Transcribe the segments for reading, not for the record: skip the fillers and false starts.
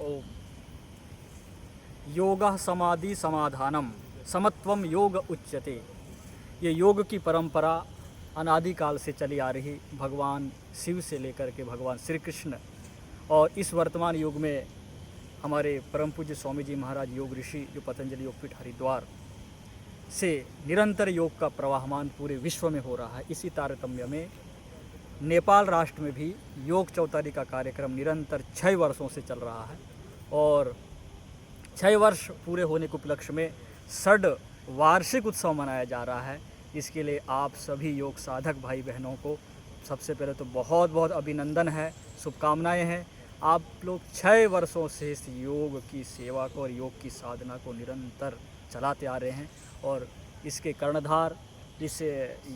ओम। योगः समाधि समाधानम समत्वम योग उच्यते। ये योग की परंपरा अनादिकाल से चली आ रही, भगवान शिव से लेकर के भगवान श्री कृष्ण और इस वर्तमान युग में हमारे परम पूज्य स्वामी जी महाराज योग ऋषि जो पतंजलि योगपीठ हरिद्वार से निरंतर योग का प्रवाहमान पूरे विश्व में हो रहा है। इसी तारतम्य में नेपाल राष्ट्र में भी योग चौतारी का कार्यक्रम निरंतर 6 वर्षों से चल रहा है और 6 वर्ष पूरे होने के उपलक्ष्य में 6 वार्षिक उत्सव मनाया जा रहा है। इसके लिए आप सभी योग साधक भाई बहनों को सबसे पहले तो बहुत बहुत अभिनंदन है, शुभकामनाएं हैं। आप लोग 6 वर्षों से इस योग की सेवा को और योग की साधना को निरंतर चलाते आ रहे हैं और इसके कर्णधार इस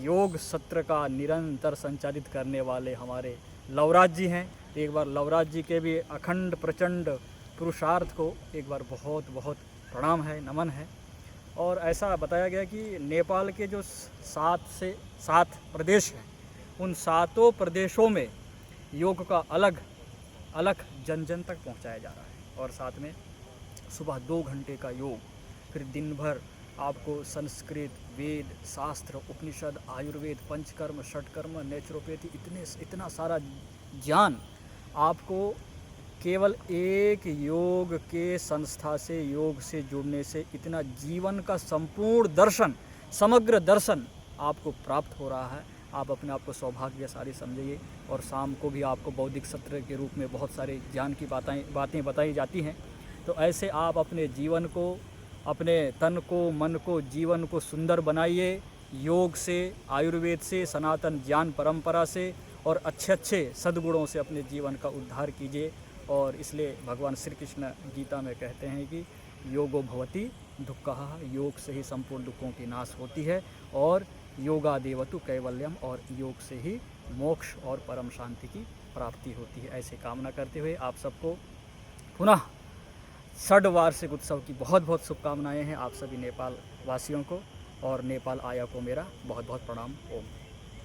योग सत्र का निरंतर संचालित करने वाले हमारे लवराज जी हैं। एक बार लवराज जी के भी अखंड प्रचंड पुरुषार्थ को एक बार बहुत बहुत प्रणाम है, नमन है। और ऐसा बताया गया कि नेपाल के जो 7 प्रदेश हैं उन 7 प्रदेशों में योग का अलग अलग जन जन तक पहुंचाया जा रहा है और साथ में सुबह 2 घंटे का योग, फिर दिन भर आपको संस्कृत, वेद, शास्त्र, उपनिषद, आयुर्वेद, पंचकर्म, षटकर्म, नेचुरोपैथी, इतना सारा ज्ञान आपको केवल एक योग के संस्था से, योग से जुड़ने से इतना जीवन का संपूर्ण दर्शन, समग्र दर्शन आपको प्राप्त हो रहा है। आप अपने आप को सौभाग्यशाली समझिए और शाम को भी आपको बौद्धिक सत्र के रूप में बहुत सारे ज्ञान की बातें बताई जाती हैं। तो ऐसे आप अपने जीवन को, अपने तन को, मन को, जीवन को सुंदर बनाइए योग से, आयुर्वेद से, सनातन ज्ञान परंपरा से और अच्छे सद्गुणों से अपने जीवन का उद्धार कीजिए। और इसलिए भगवान श्री कृष्ण गीता में कहते हैं कि योगो भवति दुःखः, योग से ही संपूर्ण दुखों की नाश होती है और योगादेवतु कैवल्यम, और योग से ही मोक्ष और परम शांति की प्राप्ति होती है। ऐसे कामना करते हुए आप सबको पुनः 6 वार्षिक उत्सव की बहुत बहुत शुभकामनाएं हैं आप सभी नेपाल वासियों को, और नेपाल आया को मेरा बहुत बहुत प्रणाम। ओम।